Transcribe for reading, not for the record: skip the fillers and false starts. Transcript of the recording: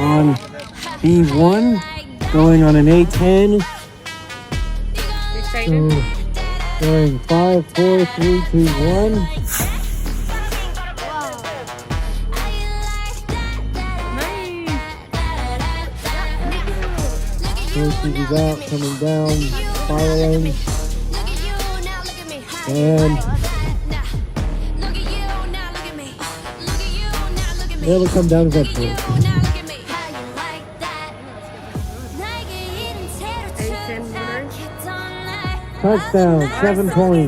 on B1, going on an A10. Excited? So, going 5, 4, 3, 2, 1. Estes is out, coming down, spiraling, and it'll come down eventually. Touchdown, 7 points.